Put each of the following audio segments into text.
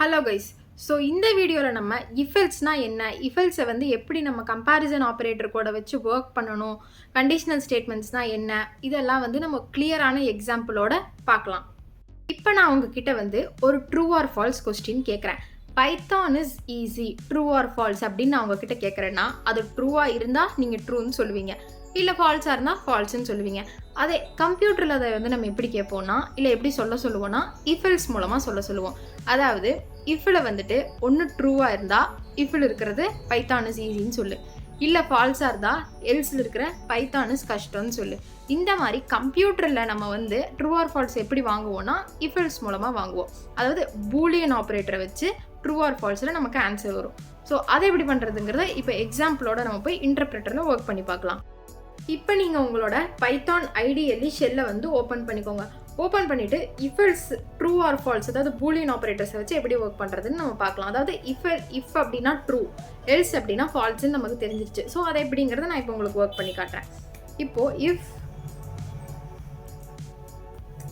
Hello guys. So இந்த வீடியோவில் நம்ம இஃபெல்ஸ்னால் என்ன, இஃபெல்ஸை வந்து எப்படி நம்ம கம்பேரிசன் ஆப்ரேட்டர் கூட வச்சு ஒர்க் பண்ணணும், கண்டிஷனல் ஸ்டேட்மெண்ட்ஸ்னால் என்ன, இதெல்லாம் வந்து நம்ம கிளியரான எக்ஸாம்பிளோட பார்க்கலாம். இப்போ நான் உங்ககிட்ட வந்து ஒரு ட்ரூ ஆர் ஃபால்ஸ் கொஸ்டின் கேட்குறேன். Python is easy, true or false அப்படின்னு நான் உங்ககிட்ட கேட்குறேன்னா அது ட்ரூவாக இருந்தால் நீங்கள் ட்ரூன்னு சொல்லுவீங்க, இல்லை ஃபால்ஸாக இருந்தால் ஃபால்ஸ்ன்னு சொல்லுவீங்க. அதே கம்ப்யூட்டரில் அதை வந்து நம்ம எப்படி கேட்போம்னா, இல்லை எப்படி சொல்லுவோன்னா இஃபெல்ஸ் மூலமாக சொல்லுவோம். அதாவது இஃபில் வந்துட்டு ஒன்று ட்ரூவாக இருந்தால் இஃபில் இருக்கிறது பைத்தான் இஸ் ஈஸின்னு சொல்லு, இல்லை ஃபால்ஸாக இருந்தால் எல்ஸில் இருக்கிற பைத்தான் இஸ் கஷ்டம்னு சொல்லு. இந்த மாதிரி கம்ப்யூட்டரில் நம்ம வந்து ட்ரூ ஆர் ஃபால்ஸ் எப்படி வாங்குவோம்னா இஃபெல்ஸ் மூலமாக வாங்குவோம். அதாவது பூலியன் ஆப்ரேட்டரை வச்சு ட்ரூ ஆர் ஃபால்ஸில் நமக்கு ஆன்சர் வரும். ஸோ அதை எப்படி பண்ணுறதுங்கிறத இப்போ எக்ஸாம்பிளோட நம்ம போய் இன்டர்பிரட்டரில் ஒர்க் பண்ணி பார்க்கலாம். இப்போ நீங்கள் உங்களோட பைத்தான் ஐடியலி ஷெல்லை வந்து ஓப்பன் பண்ணிக்கோங்க. ஓப்பன் பண்ணிவிட்டு இஃபெல்ஸ் ட்ரூ ஆர் ஃபால்ஸ், அதாவது பூலியன் ஆப்ரேட்டர்ஸை வச்சு எப்படி ஒர்க் பண்ணுறதுன்னு நம்ம பார்க்கலாம். அதாவது இஃப் அப்படின்னா ட்ரூ, எல்ஸ் அப்படின்னா ஃபால்ஸ்ன்னு நமக்கு தெரிஞ்சிருச்சு. ஸோ அதை எப்படிங்கிறத நான் இப்போ உங்களுக்கு ஒர்க் பண்ணி காட்டுறேன். இப்போது இஃப்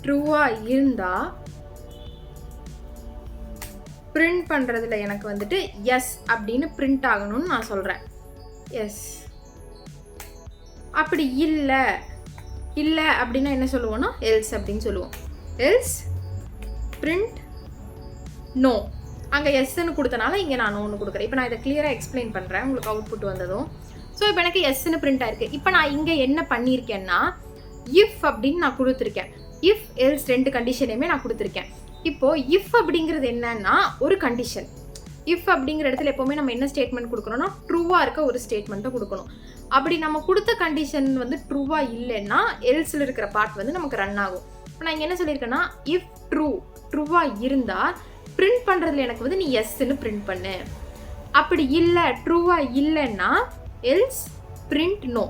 ட்ரூவாக இருந்தால் பிரிண்ட் பண்ணுறதுல எனக்கு வந்துட்டு எஸ் அப்படின்னு பிரிண்ட் ஆகணும்னு நான் சொல்கிறேன். எஸ். அப்படி இல்லை அப்படின்னா என்ன சொல்லுவோம்னா எல்ஸ் அப்படின்னு சொல்லுவோம். Else print no. அங்கே எஸ்ன்னு கொடுத்தனால இங்கே நான் நோன்னு கொடுக்குறேன். இப்போ நான் இதை கிளியராக எக்ஸ்பிளைன் பண்ணுறேன் உங்களுக்கு அவுட்புட் வந்ததும். ஸோ இப்போ எனக்கு எஸ்ன்னு பிரிண்ட் ஆயிருக்கு. இப்போ நான் இங்கே என்ன பண்ணியிருக்கேன்னா இஃப் அப்படின்னு நான் கொடுத்துருக்கேன். இஃப் எல்ஸ் ரெண்டு கண்டிஷனையுமே நான் கொடுத்துருக்கேன். இப்போது இஃப் அப்படிங்கிறது என்னன்னா ஒரு கண்டிஷன். இஃப் அப்படிங்கிற இடத்துல எப்போவுமே நம்ம என்ன ஸ்டேட்மெண்ட் கொடுக்கணும்னா ட்ரூவாக இருக்க ஒரு ஸ்டேட்மெண்ட்டை கொடுக்கணும். அப்படி நம்ம கொடுத்த கண்டிஷன் வந்து ட்ரூவாக இல்லைன்னா எல்ஸில் இருக்கிற பார்ட் வந்து நமக்கு ரன் ஆகும். இப்போ நான் இங்கே என்ன சொல்லியிருக்கேன்னா இஃப் ட்ரூவாக இருந்தால் பிரிண்ட் பண்ணுறதுல எனக்கு வந்து நீ எஸ்ன்னு பிரிண்ட் பண்ணு. அப்படி இல்லை ட்ரூவாக இல்லைன்னா எல்ஸ் பிரிண்ட் நோ.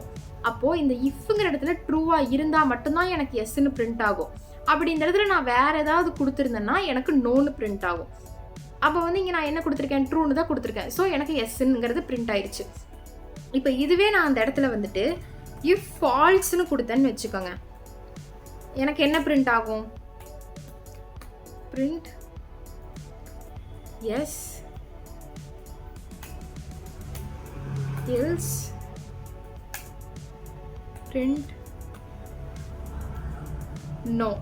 அப்போது இந்த இஃப்ங்கிற இடத்துல ட்ரூவாக இருந்தால் மட்டும்தான் எனக்கு எஸ்ன்னு பிரிண்ட் ஆகும். அப்படி இந்த இடத்துல நான் வேறு ஏதாவது கொடுத்துருந்தேன்னா எனக்கு நோன்னு பிரிண்ட் ஆகும். அப்போ வந்து இங்கே நான் என்ன கொடுத்துருக்கேன், ட்ரூன்னு தான் கொடுத்துருக்கேன். ஸோ எனக்கு எஸ்ஸுங்கிறது பிரிண்ட் ஆயிடுச்சு. இப்போ இதுவே நான் அந்த இடத்துல வந்துட்டு இஃப் ஃபால்ஸ்ன்னு கொடுத்தேன்னு வச்சுக்கோங்க, எனக்கு என்ன பிரிண்ட் ஆகும், print S else print no.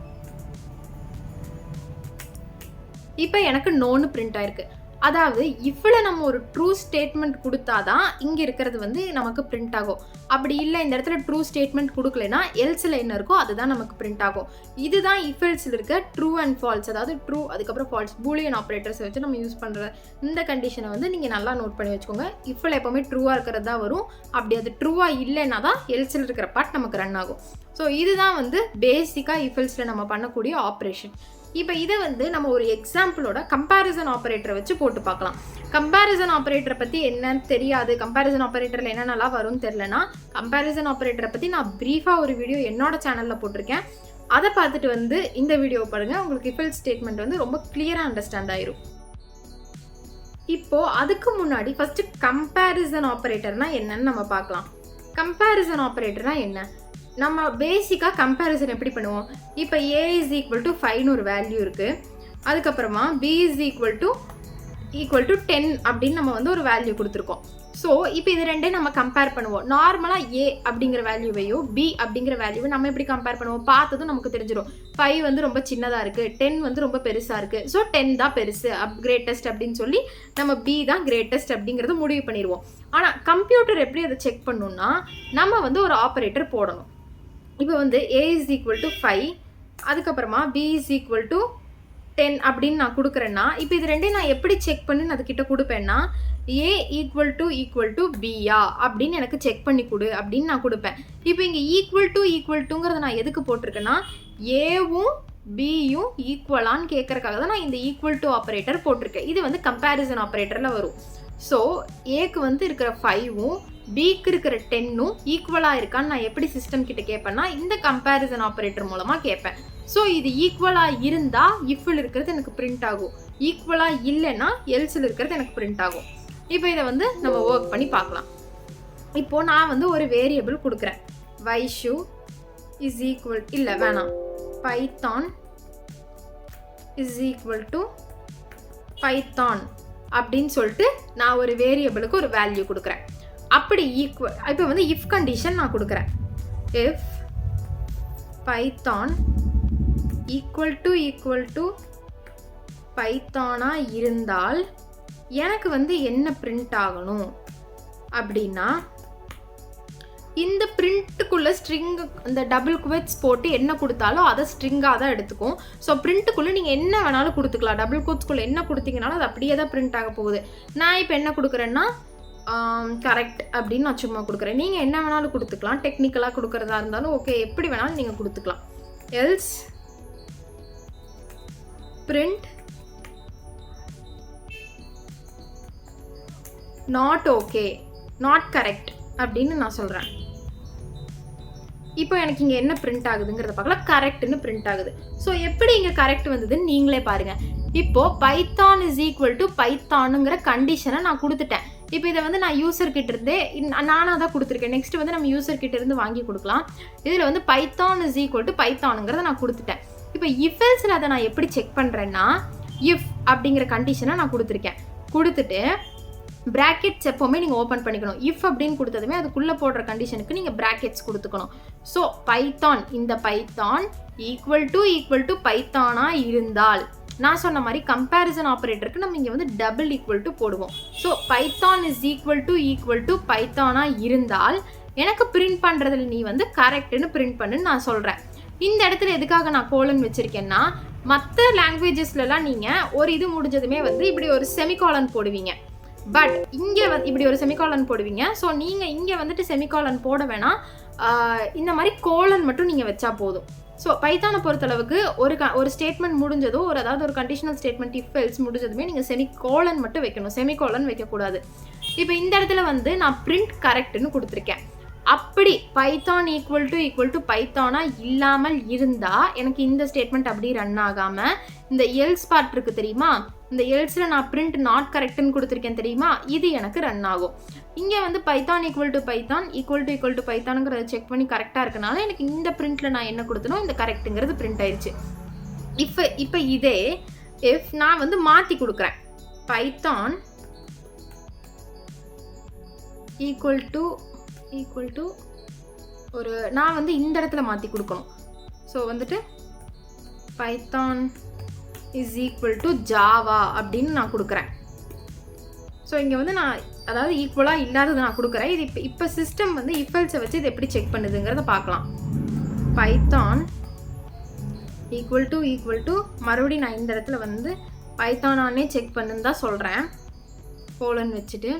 இப்போ எனக்கு நோன்னு பிரிண்ட் ஆயிருக்கு. அதாவது இஃபில் நம்ம ஒரு ட்ரூ ஸ்டேட்மெண்ட் கொடுத்தாதான் இங்கே இருக்கிறது வந்து நமக்கு பிரிண்ட் ஆகும். அப்படி இல்லை இந்த இடத்துல ட்ரூ ஸ்டேட்மெண்ட் கொடுக்கலனா எல்ஸில் என்ன இருக்கோ அதுதான் நமக்கு பிரிண்ட் ஆகும். இதுதான் இஃபெல்ஸில் இருக்க ட்ரூ அண்ட் ஃபால்ஸ், அதாவது ட்ரூ அதுக்கப்புறம் ஃபால்ஸ் பூலியன் ஆப்ரேட்டர்ஸை வச்சு நம்ம யூஸ் பண்ணுற இந்த கண்டிஷனை வந்து நீங்கள் நல்லா நோட் பண்ணி வச்சுக்கோங்க. இஃபில் எப்போவுமே ட்ரூவாக இருக்கிறது தான் வரும். அப்படி அது ட்ரூவாக இல்லைன்னா தான் எல்ஸில் இருக்கிற பார்ட் நமக்கு ரன் ஆகும். ஸோ இதுதான் வந்து பேசிக்காக இஃபெல்ஸில் நம்ம பண்ணக்கூடிய ஆப்ரேஷன். இப்போ இதை வந்து நம்ம ஒரு எக்ஸாம்பிளோட கம்பேரிசன் ஆப்ரேட்டரை வச்சு போட்டு பார்க்கலாம். கம்பேரிசன் ஆப்ரேட்டரை பற்றி என்னன்னு தெரியாது, கம்பேரிசன் ஆப்ரேட்டரில் என்னென்னலாம் வரும்னு தெரிலனா கம்பேரிசன் ஆப்ரேட்டரை பற்றி நான் ப்ரீஃபாக ஒரு வீடியோ என்னோட சேனலில் போட்டிருக்கேன். அதை பார்த்துட்டு வந்து இந்த வீடியோ பாருங்கள். உங்களுக்கு இஃபெல்ஸ் ஸ்டேட்மெண்ட் வந்து ரொம்ப கிளியராக அண்டர்ஸ்டாண்ட் ஆயிரும். இப்போது அதுக்கு முன்னாடி ஃபஸ்ட்டு கம்பேரிசன் ஆப்ரேட்டர்னால் என்னன்னு நம்ம பார்க்கலாம். கம்பேரிசன் ஆப்ரேட்டர்னால் என்ன, நம்ம பேசிக்காக கம்பேரிசன் எப்படி பண்ணுவோம். இப்போ a இஸ் ஈக்குவல் டு 5ன்னு ஒரு வேல்யூ இருக்குது. அதுக்கப்புறமா b இஸ் ஈக்குவல் டு 10 அப்படின்னு நம்ம வந்து ஒரு வேல்யூ கொடுத்துருக்கோம். ஸோ இப்போ இது ரெண்டையும் நம்ம கம்பேர் பண்ணுவோம். நார்மலாக a அப்படிங்கிற வேல்யூவையும் b அப்படிங்கிற வேல்யூவை நம்ம எப்படி கம்பேர் பண்ணுவோம், பார்த்ததும் நமக்கு தெரிஞ்சிடும். 5 வந்து ரொம்ப சின்னதாக இருக்குது, 10 வந்து ரொம்ப பெருசாக இருக்குது. ஸோ 10 தான் பெருசு கிரேட்டஸ்ட் அப்படின்னு சொல்லி நம்ம b தான் கிரேட்டஸ்ட் அப்படிங்கிறத முடிவு பண்ணிடுவோம். ஆனால் கம்ப்யூட்டர் எப்படி அதை செக் பண்ணணும்னா நம்ம வந்து ஒரு ஆப்ரேட்டர் போடணும். இப்போ வந்து a இஸ் ஈக்குவல் டு 5, அதுக்கப்புறமா b இஸ் ஈக்குவல் டு 10 அப்படின்னு நான் கொடுக்குறேன்னா இப்போ இது ரெண்டையும் நான் எப்படி செக் பண்ணி அதுக்கிட்ட கொடுப்பேன்னா a ஈக்குவல் டு பியா அப்படின்னு எனக்கு செக் பண்ணி கொடு அப்படின்னு நான் கொடுப்பேன். இப்போ இங்கே ஈக்குவல் டுங்கிறத நான் எதுக்கு போட்டிருக்கேன்னா ஏவும் பியும் ஈக்குவலான்னு கேட்குறக்காக தான் நான் இந்த ஈக்குவல் டு ஆப்ரேட்டர் போட்டிருக்கேன். இது வந்து கம்பேரிசன் ஆப்ரேட்டரில் வரும். ஸோ ஏக்கு வந்து இருக்கிற 5ம் பிக்கு இருக்கிற 10ம் ஈக்குவலாக இருக்கான்னு நான் எப்படி சிஸ்டம் கிட்ட கேட்பேன்னா இந்த கம்பேரிசன் ஆப்ரேட்டர் மூலமாக கேட்பேன். ஸோ இது ஈக்குவலாக இருந்தால் இஃபில் இருக்கிறது எனக்கு பிரிண்ட் ஆகும், ஈக்குவலாக இல்லைன்னா எல்ஸில் இருக்கிறது எனக்கு பிரிண்ட் ஆகும். இப்போ இதை வந்து நம்ம ஒர்க் பண்ணி பார்க்கலாம். இப்போது நான் வந்து ஒரு வேரியபிள் கொடுக்குறேன், வைஷு இஸ் ஈக்குவல் இல்லை வேணாம் Python is equal to Python அப்படின்னு சொல்லிட்டு நான் ஒரு வேரியபிளுக்கு ஒரு வேல்யூ கொடுக்குறேன். அப்படி இப்போ வந்து இஃப் கண்டிஷன் நான் கொடுக்குறேன். இஃப் பைத்தான் ஈக்குவல் டு பைத்தானா இருந்தால் எனக்கு வந்து என்ன பிரிண்ட் ஆகணும் அப்படின்னா, இந்த பிரிண்ட்டுக்குள்ள ஸ்ட்ரிங் இந்த டபுள் குவெட்ஸ் போட்டு என்ன கொடுத்தாலும் அதை ஸ்ட்ரிங்காக தான் எடுத்துக்கும். ஸோ பிரிண்ட்டுக்குள்ளே நீங்கள் என்ன வேணாலும் கொடுத்துக்கலாம். டபுள் கோட்ஸ்குள்ளே என்ன கொடுத்தீங்கனாலும் அது அப்படியே தான் பிரிண்ட் ஆக போகுது. நான் இப்போ என்ன கொடுக்குறேன்னா கரெக்ட் அப்படின்னு நான் சும்மா கொடுக்குறேன். நீங்கள் என்ன வேணாலும் கொடுத்துக்கலாம். டெக்னிக்கலாக கொடுக்குறதா இருந்தாலும் ஓகே, எப்படி வேணாலும் நீங்கள் கொடுத்துக்கலாம். Else print not okay, not correct அப்படின்னு நான் சொல்கிறேன். இப்போ எனக்கு இங்கே என்ன பிரிண்ட் ஆகுதுங்கிறத பார்க்கலாம். கரெக்ட்னு பிரிண்ட் ஆகுது. ஸோ எப்படி இங்கே கரெக்ட் வந்ததுன்னு நீங்களே பாருங்கள். இப்போது பைத்தான் இஸ் ஈக்குவல் டு பைத்தானுங்கிற கண்டிஷனை நான் கொடுத்துட்டேன். இப்போ இதை வந்து நான் யூசர்கிட்ட இருந்தே நானாக தான் கொடுத்துருக்கேன். நெக்ஸ்ட் வந்து நம்ம யூசர்கிட்ட இருந்து வாங்கி கொடுக்கலாம். இதில் வந்து பைத்தான் இஸ் ஈக்குவல் டு பைத்தானுங்கிறத நான் கொடுத்துட்டேன். இப்போ இஃப் எல்ஸில் அதை நான் எப்படி செக் பண்ணுறேன்னா, இஃப் அப்படிங்கிற கண்டிஷனை நான் கொடுத்துருக்கேன். கொடுத்துட்டு பிராக்கெட்ஸ் எப்போவுமே நீங்கள் ஓப்பன் பண்ணிக்கணும். இஃப் அப்படின்னு கொடுத்ததுமே அதுக்குள்ளே போடுற கண்டிஷனுக்கு நீங்கள் பிராக்கெட்ஸ் கொடுத்துக்கணும். ஸோ பைத்தான், இந்த பைத்தான் ஈக்குவல் டு பைத்தானாக இருந்தால், நான் சொன்ன மாதிரி கம்பேரிசன் ஆப்ரேட்டருக்கு நம்ம இங்கே வந்து டபுள் ஈக்குவல் டு போடுவோம். So Python is equal to பைத்தானாக இருந்தால் எனக்கு பிரிண்ட் பண்ணுறதுல நீ வந்து கரெக்டுன்னு பிரிண்ட் பண்ணுன்னு நான் சொல்கிறேன். இந்த இடத்துல எதுக்காக நான் கோலன் வச்சுருக்கேன்னா, மற்ற லாங்குவேஜஸ்லலாம் நீங்கள் ஒரு இது முடிஞ்சதுமே வந்து இப்படி ஒரு செமிகாலன் போடுவீங்க. பட் இங்கே இப்படி ஒரு செமிகாலன் போடுவீங்க. ஸோ நீங்கள் இங்கே வந்துட்டு செமிகாலன் போட வேணாம், இந்த மாதிரி கோலன் மட்டும் நீங்கள் வச்சா போதும். ஸோ பைத்தானை பொறுத்தளவுக்கு ஒரு ஸ்டேட்மெண்ட் முடிஞ்சதோ, அதாவது ஒரு கண்டிஷனல் ஸ்டேட்மெண்ட் இஃப் எல்ஸ் முடிஞ்சதுமே நீங்கள் செமிகோலன் மட்டும் வைக்கணும், செமிகோலன் வைக்கக்கூடாது. இப்போ இந்த இடத்துல வந்து நான் பிரிண்ட் கரெக்ட்னு கொடுத்துருக்கேன். அப்படி பைத்தான் ஈக்குவல் டு பைத்தானா இல்லாமல் இருந்தால் எனக்கு இந்த ஸ்டேட்மெண்ட் அப்படி ரன் ஆகாமல் இந்த எல்ஸ் பார்ட் இருக்குது தெரியுமா, இந்த எல்ஸில் நான் பிரிண்ட் நாட் கரெக்ட்னு கொடுத்துருக்கேன் தெரியுமா, இது எனக்கு ரன் ஆகும். இங்கே வந்து பைத்தான் ஈக்குவல் டு பைத்தானுங்கிறத செக் பண்ணி கரெக்டாக இருக்கனால எனக்கு இந்த பிரிண்ட்டில் நான் என்ன கொடுத்தனோ இந்த கரெக்டுங்கிறது பிரிண்ட் ஆயிடுச்சு. இப்போ இதே இஃப் நான் வந்து மாற்றி கொடுக்குறேன், பைத்தான் ஈக்குவல் டு ஒரு நான் வந்து இந்த இடத்துல மாற்றி கொடுக்கணும். ஸோ வந்துட்டு Python is equal to Java அப்படின்னு நான் கொடுக்குறேன். ஸோ இங்கே வந்து நான் அதாவது ஈக்குவலாக இல்லாதது நான் கொடுக்குறேன். இது இப்போ சிஸ்டம் வந்து இஃபெல்ஸை வச்சு இது எப்படி செக் பண்ணுதுங்கிறத பார்க்கலாம். பைத்தான் ஈக்குவல் டு மறுபடியும் நான் இந்த இடத்துல வந்து பைத்தானானே செக் பண்ணுன்னு தான் சொல்கிறேன். கோலன் வச்சுட்டு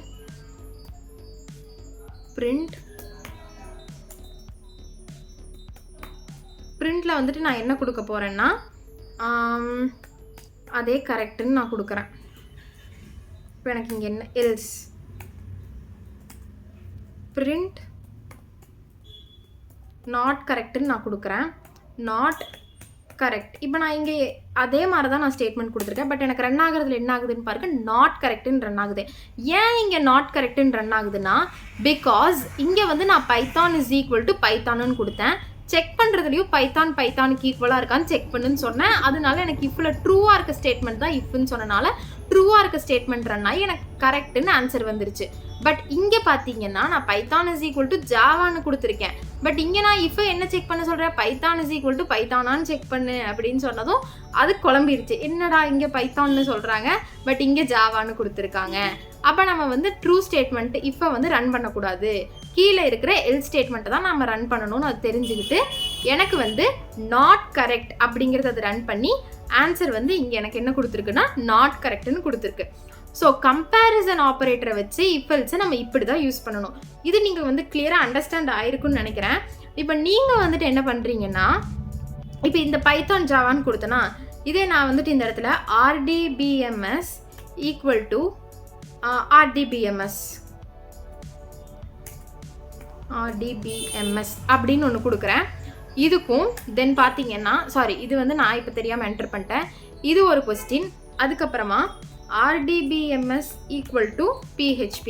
பிரிண்டில் வந்துட்டு நான் என்ன கொடுக்க போகிறேன்னா அதே கரெக்டுன்னு நான் கொடுக்குறேன். இப்போ எனக்கு இங்கே என்ன எல்ஸ் பிரிண்ட் நாட் கரெக்டுன்னு நான் கொடுக்குறேன். Not correct. இப்போ நான் இங்கே அதே மாதிரி தான் நான் ஸ்டேட்மெண்ட் கொடுத்துருக்கேன். பட் எனக்கு ரன் ஆகுறதுல என்ன ஆகுதுன்னு பாருங்க, நாட் கரெக்டுன்னு ரன் ஆகுது. ஏன் இங்கே நாட் கரெக்டுன்னு ரன் ஆகுதுன்னா, பிகாஸ் இங்கே வந்து நான் பைத்தான் இஸ் ஈக்குவல் டு பைத்தானுன்னு கொடுத்தேன். செக் பண்ணுறதுலையும் பைத்தானுக்கு ஈக்குவலாக இருக்கான்னு செக் பண்ணுன்னு சொன்னேன். அதனால எனக்கு இஃபில் ட்ரூவாக இருக்க ஸ்டேட்மெண்ட் தான் இஃப்னு சொன்னனால ட்ரூவாக இருக்க ஸ்டேட்மெண்ட் ரன் ஆகி எனக்கு கரெக்டுன்னு ஆன்சர் வந்துருச்சு. பட் இங்கே பார்த்தீங்கன்னா நான் பைத்தான் இஸ் ஈக்குவல் டு ஜாவான்னு கொடுத்துருக்கேன். பட் இங்கே நான் இப்போ என்ன செக் பண்ண சொல்கிறேன், பைத்தான் இஸ் ஈக்குவல் டு பைத்தானான்னு செக் பண்ணு அப்படின்னு சொன்னதும் அது குழம்பிடுச்சு. என்னடா இங்கே பைத்தான்னு சொல்கிறாங்க பட் இங்கே ஜாவான்னு கொடுத்துருக்காங்க. அப்போ நம்ம வந்து ட்ரூ ஸ்டேட்மெண்ட் இப்போ வந்து ரன் பண்ணக்கூடாது, கீழே இருக்கிற எல் ஸ்டேட்மெண்ட்டை தான் நம்ம ரன் பண்ணணும்னு அது தெரிஞ்சுக்கிட்டு எனக்கு வந்து நாட் கரெக்ட் அப்படிங்கிறத அது ரன் பண்ணி ஆன்சர் வந்து இங்கே எனக்கு என்ன கொடுத்துருக்குன்னா நாட் கரெக்ட்னு கொடுத்துருக்கு. ஸோ கம்பேரிசன் ஆப்ரேட்டரை வச்சு இஃபெல்ஸை நம்ம இப்படி தான் யூஸ் பண்ணணும். இது நீங்கள் வந்து கிளியராக அண்டர்ஸ்டாண்ட் ஆயிருக்குன்னு நினைக்கிறேன். இப்போ நீங்கள் வந்துட்டு என்ன பண்ணுறீங்கன்னா, இப்போ இந்த பைத்தான் ஜாவான்னு கொடுத்தனா இதே நான் வந்துட்டு இந்த இடத்துல ஆர்டிபிஎம்எஸ் ஈக்குவல் டு ஆர்டிபிஎம்எஸ் அப்படின்னு ஒன்று கொடுக்குறேன். இதுக்கும் தென் பார்த்தீங்கன்னா இது வந்து நான் இப்போ தெரியாமல் என்டர் பண்ணிட்டேன். இது ஒரு கொஸ்டின். அதுக்கப்புறமா RDBMS ஈக்குவல் டு PHP.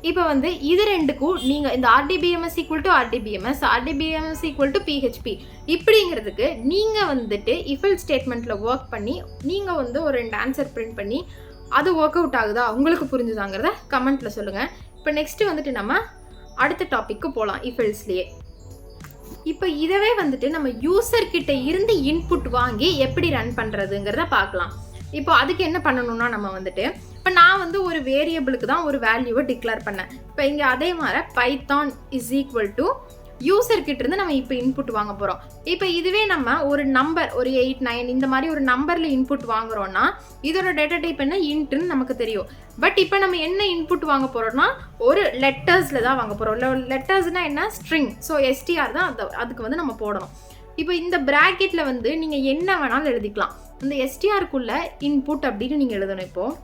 இப்போ வந்து இது ரெண்டுக்கும் நீங்கள் இந்த RDBMS equal to RDBMS equal to PHP இப்படிங்கிறதுக்கு நீங்கள் வந்துட்டு இஃபெல் ஸ்டேட்மெண்ட்டில் ஒர்க் பண்ணி நீங்கள் வந்து ஒரு 2 ஆன்சர் பிரிண்ட் பண்ணி அது ஒர்க் அவுட் ஆகுதா, உங்களுக்கு புரிஞ்சுதாங்கிறத கமெண்ட்டில் சொல்லுங்கள். இப்போ நெக்ஸ்ட்டு வந்துட்டு நம்ம அடுத்த டாப்பிக்கு போகலாம், இஃப் எல்ஸ்லேயே. இப்போ இதவே வந்துட்டு நம்ம யூசர்கிட்ட இருந்து இன்புட் வாங்கி எப்படி ரன் பண்ணுறதுங்கிறத பார்க்கலாம். இப்போ அதுக்கு என்ன பண்ணணும்னா நம்ம வந்துட்டு இப்போ நான் வந்து ஒரு வேரியபிளுக்கு தான் ஒரு வேல்யூவை டிக்ளேர் பண்ணேன். இப்போ இங்கே அதே மாதிரி பைத்தான் இஸ் ஈக்குவல் டு யூசர்கிட்ட இருந்து நம்ம இப்போ இன்புட் வாங்க போகிறோம். இப்போ இதுவே நம்ம ஒரு நம்பர் ஒரு 8 9 இந்த மாதிரி ஒரு நம்பரில் இன்புட் வாங்குறோம்னா இதோட டேட்டா டைப் என்ன இன்ட்டுன்னு நமக்கு தெரியும். பட் இப்போ நம்ம என்ன இன்புட் வாங்க போகிறோம்னா ஒரு லெட்டர்ஸில் தான் வாங்க போகிறோம். லெட்டர்ஸ்னால் என்ன, ஸ்ட்ரிங். ஸோ எஸ்டிஆர் தான் அதுக்கு வந்து நம்ம போடணும். இப்போ இந்த ப்ராக்கெட்டில் வந்து நீங்கள் என்ன வேணாலும் எழுதிக்கலாம். இந்த எஸ்டிஆருக்குள்ளே இன்புட் அப்படின்னு நீங்கள் எழுதணும். இப்போது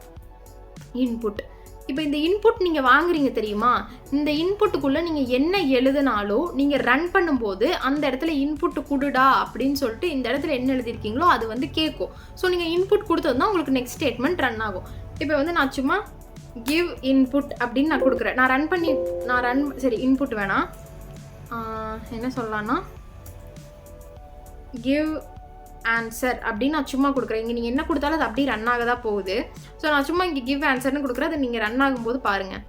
இன்புட், இப்போ இந்த இன்புட் நீங்கள் வாங்குறீங்க தெரியுமா, இந்த இன்புட்டுக்குள்ளே நீங்கள் என்ன எழுதினாலும் நீங்கள் ரன் பண்ணும்போது அந்த இடத்துல இன்புட்டு கொடுடா அப்படின்னு சொல்லிட்டு இந்த இடத்துல என்ன எழுதியிருக்கீங்களோ அது வந்து கேட்கும். ஸோ நீங்கள் இன்புட் கொடுத்தது தான் உங்களுக்கு நெக்ஸ்ட் ஸ்டேட்மெண்ட் ரன் ஆகும். இப்போ வந்து நான் சும்மா கிவ் இன்புட் அப்படின்னு நான் கொடுக்குறேன். சரி இன்புட் வேணாம், என்ன சொல்லலான்னா கிவ் ஆன்சர் அப்படின்னு நான் சும்மா கொடுக்குறேன். இங்கே நீங்கள் என்ன கொடுத்தாலும் அது அப்படியே ரன் ஆக தான் போகுது. ஸோ நான் சும்மா இங்கே கிவ் ஆன்சர்னு கொடுக்குறேன். அது நீங்கள் ரன் ஆகும்போது பாருங்கள்.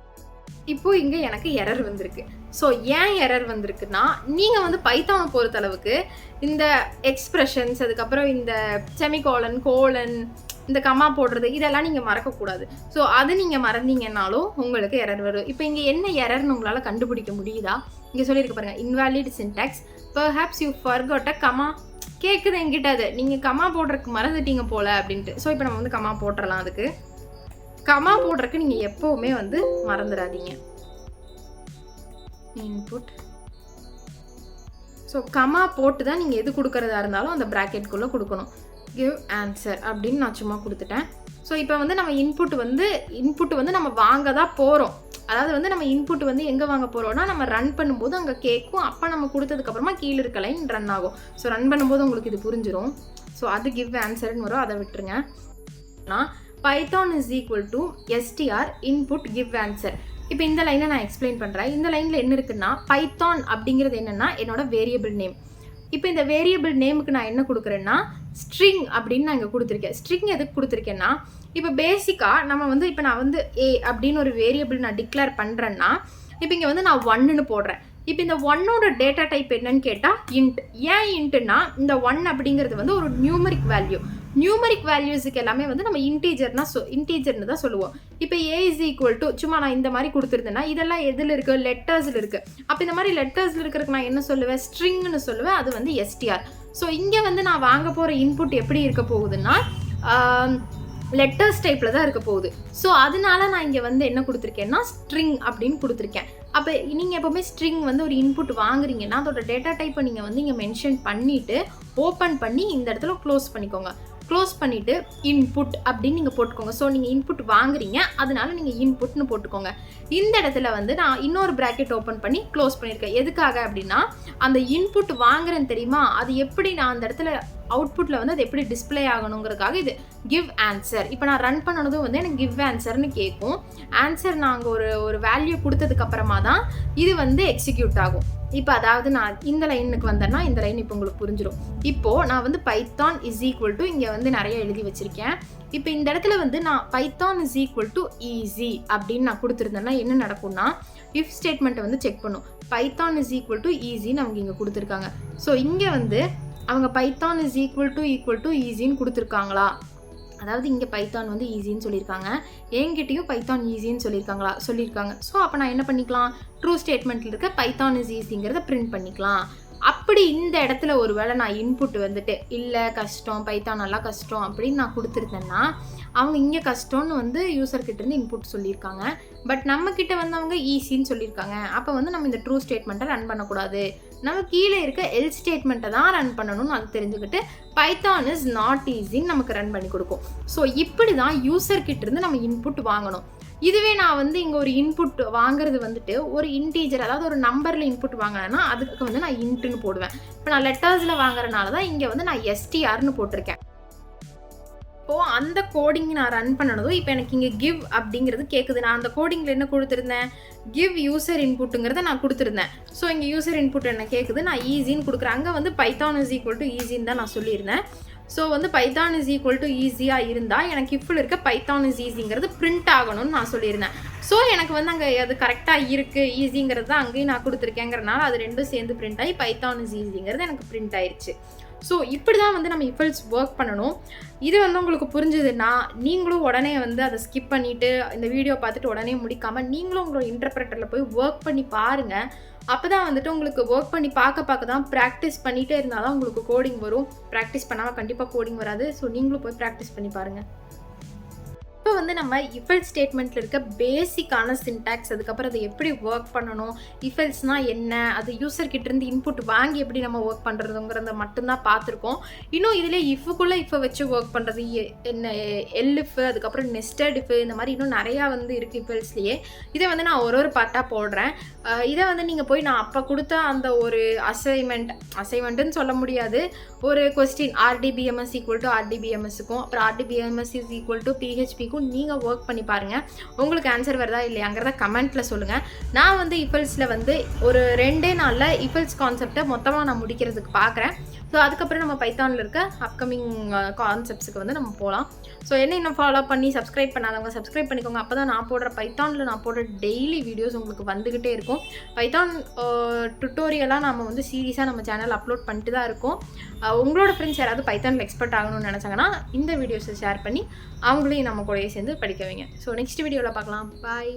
இப்போது இங்கே எனக்கு எரர் வந்திருக்கு. ஸோ ஏன் எரர் வந்திருக்குன்னா, நீங்கள் வந்து பைத்தானை பொறுத்தளவுக்கு இந்த எக்ஸ்ப்ரெஷன்ஸ், அதுக்கப்புறம் இந்த செமிகோலன், கோலன், இந்த கமா போடுறது இதெல்லாம் நீங்கள் மறக்கக்கூடாது. ஸோ அது நீங்கள் மறந்தீங்கன்னாலும் உங்களுக்கு எரர் வரும். இப்போ இங்கே என்ன எரர்னு உங்களால் கண்டுபிடிக்க முடியுதா? இங்கே சொல்லியிருக்க பாருங்கள், invalid syntax, perhaps you forgot a comma. கேட்குது என்கிட்ட அது, நீங்கள் கமா போடுறதுக்கு மறந்துட்டீங்க போல் அப்படின்ட்டு. ஸோ இப்போ நம்ம வந்து கமா போட்டுடலாம். அதுக்கு கமா போடுறதுக்கு நீங்கள் எப்போவுமே வந்து மறந்துடாதீங்க. இன்புட், ஸோ கமா போட்டு தான் நீங்கள் எது கொடுக்குறதா இருந்தாலும் அந்த ப்ராக்கெட்குள்ளே கொடுக்கணும். கிவ் ஆன்சர் அப்படின்னு நான் சும்மா கொடுத்துட்டேன். ஸோ இப்போ வந்து நம்ம இன்புட் வந்து நம்ம வாங்க தான் போகிறோம். அதாவது வந்து நம்ம இன்புட் வந்து எங்கே வாங்க போகிறோம்னா நம்ம ரன் பண்ணும்போது அங்கே கேட்கும். அப்போ நம்ம கொடுத்ததுக்கப்புறமா கீழே இருக்க லைன் ரன் ஆகும். ஸோ ரன் பண்ணும்போது உங்களுக்கு இது புரிஞ்சிடும். ஸோ அது கிவ் ஆன்சர்னு வரும், அதை விட்டுருங்க. நான் Python is equal to STR input give answer. இப்போ இந்த லைனை நான் எக்ஸ்பிளைன் பண்ணுறேன். இந்த லைனில் என்ன இருக்குன்னா, பைத்தான் அப்படிங்கிறது என்னென்னா என்னோட வேரியபிள் நேம். இப்போ இந்த வேரியபிள் நேமுக்கு நான் என்ன கொடுக்குறேன்னா ஸ்ட்ரிங் அப்படின்னு நான் இங்கே கொடுத்துருக்கேன். ஸ்ட்ரிங் எதுக்கு கொடுத்துருக்கேன்னா, இப்போ பேசிக்காக நம்ம வந்து இப்போ நான் வந்து ஏ அப்படின்னு ஒரு வேரியபிள் நான் டிக்ளேர் பண்ணுறேன்னா, இப்போ இங்கே வந்து நான் 1ன்னு போடுறேன். இப்போ இந்த 1ஓட டேட்டா டைப் என்னன்னு கேட்டால் இன்ட். ஏன் இன்ட்டுன்னா இந்த 1 அப்படிங்கிறது வந்து ஒரு நியூமரிக் வேல்யூ. நியூமரிக் வேல்யூஸுக்கு எல்லாமே வந்து நம்ம இன்டீஜர்னு தான் சொல்லுவோம். இப்போ ஏ இஸ் ஈக்குவல் டு சும்மா நான் இந்த மாதிரி கொடுத்துருந்தேன்னா இதெல்லாம் எதில் இருக்குது, லெட்டர்ஸில் இருக்குது. அப்போ இந்த மாதிரி லெட்டர்ஸில் இருக்கிறதுக்கு நான் என்ன சொல்லுவேன், ஸ்ட்ரிங்னு சொல்லுவேன். அது வந்து எஸ்டிஆர். ஸோ இங்கே வந்து நான் வாங்க போகிற இன்புட் எப்படி இருக்க போகுதுன்னா லெட்டர்ஸ் டைப்பில் தான் இருக்க போகுது. ஸோ அதனால நான் இங்கே வந்து என்ன கொடுத்துருக்கேன்னா ஸ்ட்ரிங் அப்படின்னு கொடுத்துருக்கேன். அப்போ நீங்கள் எப்போவுமே ஸ்ட்ரிங் வந்து ஒரு இன்புட் வாங்குறீங்கன்னா அதோட டேட்டா டைப்பை நீங்கள் வந்து இங்கே மென்ஷன் பண்ணிவிட்டு ஓப்பன் பண்ணி இந்த இடத்துல க்ளோஸ் பண்ணிக்கோங்க. க்ளோஸ் பண்ணிவிட்டு இன்புட் அப்படின்னு நீங்கள் போட்டுக்கோங்க. ஸோ நீங்கள் இன்புட் வாங்குறீங்க, அதனால நீங்கள் இன்புட்னு போட்டுக்கோங்க. இந்த இடத்துல வந்து நான் இன்னொரு ப்ராக்கெட் ஓப்பன் பண்ணி க்ளோஸ் பண்ணியிருக்கேன். எதுக்காக அப்படின்னா அந்த இன்புட் வாங்குறேன்னு தெரியுமா, அது எப்படி நான் அந்த இடத்துல அவுட்புட்டில் வந்து அது எப்படி டிஸ்பிளே ஆகணுங்கிறதுக்காக இது கிவ் ஆன்சர். இப்போ நான் ரன் பண்ணனதும் வந்து எனக்கு கிவ் ஆன்சர்னு கேட்கும். ஆன்சர் நாங்கள் ஒரு வேல்யூ கொடுத்ததுக்கப்புறமா தான் இது வந்து எக்ஸிக்யூட் ஆகும். இப்போ அதாவது நான் இந்த லைனுக்கு வந்தேன்னா இந்த லைன் இப்போ உங்களுக்கு புரிஞ்சிடும். இப்போது நான் வந்து பைத்தான் இஸ் ஈக்குவல் டு இங்கே வந்து நிறைய எழுதி வச்சுருக்கேன். இப்போ இந்த இடத்துல வந்து நான் Python is equal to easy அப்படின்னு நான் கொடுத்துருந்தேன்னா என்ன நடக்கும்னா இஃப் ஸ்டேட்மெண்ட்டை வந்து செக் பண்ணும். பைத்தான் இஸ் ஈக்குவல் டு ஈஸின்னு அவங்க இங்கே கொடுத்துருக்காங்க. ஸோ இங்கே வந்து அவங்க பைத்தான் இஸ் ஈக்குவல் டு ஈஸின்னு கொடுத்துருக்காங்களா, அதாவது இங்கே பைத்தான் வந்து ஈஸின்னு சொல்லியிருக்காங்க, என்கிட்டையும் பைத்தான் ஈஸின்னு சொல்லியிருக்காங்க. ஸோ அப்போ நான் என்ன பண்ணிக்கலாம், ட்ரூ ஸ்டேட்மெண்ட்டில் இருக்க பைத்தான் இஸ் ஈஸிங்கிறத பிரிண்ட் பண்ணிக்கலாம். அப்படி இந்த இடத்துல ஒரு வேளை நான் இன்புட் வந்துட்டு இல்லை கஷ்டம், பைத்தான் நல்லா கஷ்டம் அப்படின்னு நான் கொடுத்துருந்தேன்னா அவங்க இங்கே கஷ்டம்னு வந்து யூசர்கிட்டேருந்து இன்புட் சொல்லியிருக்காங்க. பட் நம்மக்கிட்ட வந்து அவங்க ஈஸின்னு சொல்லியிருக்காங்க. அப்போ வந்து நம்ம இந்த ட்ரூ ஸ்டேட்மெண்ட்டை ரன் பண்ணக்கூடாது, நம்ம கீழே இருக்க எல் ஸ்டேட்மெண்ட்டை தான் ரன் பண்ணணும்னு அது தெரிஞ்சுக்கிட்டு பைத்தான் இஸ் நாட் ஈஸின்னு நமக்கு ரன் பண்ணி கொடுக்கும். ஸோ இப்படி தான் யூசர்கிட்டேருந்து நம்ம இன்புட் வாங்கணும். இதுவே நான் வந்து இங்கே ஒரு இன்புட் வாங்குறது வந்துட்டு ஒரு இன்டீஜர், அதாவது ஒரு நம்பரில் இன்புட் வாங்கினேன்னா அதுக்கு வந்து நான் இன்ட்டுன்னு போடுவேன். இப்போ நான் லெட்டர்ஸில் வாங்குறதுனால தான் இங்கே வந்து நான் எஸ்டிஆர்னு போட்டிருக்கேன். இப்போது அந்த கோடிங் நான் ரன் பண்ணனதும் இப்போ எனக்கு இங்கே கிவ் அப்படிங்கிறது கேட்குது. நான் அந்த கோடிங்கில் என்ன கொடுத்துருந்தேன், கிவ் யூசர் இன்புட்டுங்கிறத நான் கொடுத்துருந்தேன். ஸோ இங்கே யூசர் இன்புட் என்ன கேட்குது, நான் ஈஸின்னு கொடுக்குறேன். அங்கே வந்து பைத்தான் இஸ் ஈக்குவல் டு ஈஸின்னு தான் நான் சொல்லியிருந்தேன். ஸோ வந்து பைத்தான் இஸ் ஈக்குவல் டு ஈஸியாக இருந்தால் எனக்கு இஃப்ல இருக்க பைத்தான் இஸ் ஈஸிங்கிறது பிரிண்ட் ஆகணும்னு நான் சொல்லியிருந்தேன். ஸோ எனக்கு வந்து அங்கே அது கரெக்டாக இருக்குது, ஈஸிங்கிறது தான் அங்கேயும் நான் கொடுத்துருக்கேங்கிறனால அது ரெண்டும் சேர்ந்து பிரிண்ட் ஆகி பைத்தான் இஸ் ஈஸிங்கிறது எனக்கு பிரிண்ட் ஆயிடுச்சு. ஸோ இப்படி தான் வந்து நம்ம இஃபெல்ஸ் ஒர்க் பண்ணணும். இது வந்து உங்களுக்கு புரிஞ்சுதுன்னா நீங்களும் உடனே வந்து அதை ஸ்கிப் பண்ணிவிட்டு இந்த வீடியோ பார்த்துட்டு உடனே முடிக்காமல் நீங்களும் உங்களோட இன்டர்பிரட்டரில் போய் ஒர்க் பண்ணி பாருங்கள். அப்போ தான் வந்துட்டு உங்களுக்கு ஒர்க் பண்ணி பார்க்க தான் ப்ராக்டிஸ் பண்ணிகிட்டே இருந்தால் தான் உங்களுக்கு கோடிங் வரும். ப்ராக்டிஸ் பண்ணாமல் கண்டிப்பாக கோடிங் வராது. ஸோ நீங்களும் போய் ப்ராக்டிஸ் பண்ணி பாருங்கள். இப்போ வந்து நம்ம இஃபெல்ஸ் ஸ்டேட்மெண்ட்டில் இருக்க பேசிக்கான சின்டாக்ஸ், அதுக்கப்புறம் அதை எப்படி ஒர்க் பண்ணணும், இஃபெல்ஸ்னால் என்ன, அது யூசர்கிட்டேருந்து இன்புட் வாங்கி எப்படி நம்ம ஒர்க் பண்ணுறதுங்கிறத மட்டும்தான் பார்த்துருக்கோம். இன்னும் இதிலே இஃபுக்குள்ளே இஃபை வச்சு ஒர்க் பண்ணுறது என்ன, எல்இஃப், அதுக்கப்புறம் நெஸ்டட் இஃப், இந்த மாதிரி இன்னும் நிறையா வந்து இருக்குது இஃபெல்ஸ்லேயே. இதை வந்து நான் ஒரு பார்ட்டாக போடுறேன். இதை வந்து நீங்கள் போய் நான் அப்போ கொடுத்த அந்த ஒரு அசைன்மெண்ட்டுன்னு சொல்ல முடியாது, ஒரு கொஸ்டின் ஆர்டிபிஎம்எஸ் ஈக்குவல் டு ஆர்டிபிஎம்எஸ்க்கும் அப்புறம் ஆர்டிபிஎம்எஸ் இஸ் ஈக்குவல் டு பிஹெச்பிக்கும் நீங்கள் ஒர்க் பண்ணி பாருங்கள். உங்களுக்கு ஆன்சர் வருதா இல்லையாங்கிறத கமெண்ட்டில் சொல்லுங்கள். நான் வந்து இஃபெல்ஸில் வந்து ஒரு 2 நாளில் இஃபெல்ஸ் கான்செப்டை மொத்தமாக நான் முடிக்கிறதுக்கு பார்க்குறேன். ஸோ அதுக்கப்புறம் நம்ம பைத்தானில் இருக்க அப்கமிங் கான்செப்ட்ஸுக்கு வந்து நம்ம போகலாம். ஸோ என்ன இன்னும் ஃபாலோ பண்ணி சப்ஸ்கிரைப் பண்ணாதவங்க சப்ஸ்கிரைப் பண்ணிக்கோங்க. அப்போ தான் நான் போடுற பைத்தானில் நான் போடுற டெய்லி வீடியோஸ் உங்களுக்கு வந்துக்கிட்டே இருக்கும். பைத்தான் டுட்டோரியலாக நம்ம வந்து சீரியஸாக நம்ம சேனல் அப்லோட் பண்ணிட்டு தான் இருக்கோம். உங்களோட ஃப்ரெண்ட்ஸ் யாராவது பைத்தானில் எக்ஸ்பர்ட் ஆகணும்னு நினச்சாங்கன்னா இந்த வீடியோஸை ஷேர் பண்ணி அவங்களையும் நம்ம கூடயே சேர்ந்து படிக்க வைங்க. ஸோ நெக்ஸ்ட் வீடியோவில் பார்க்கலாம். பாய்.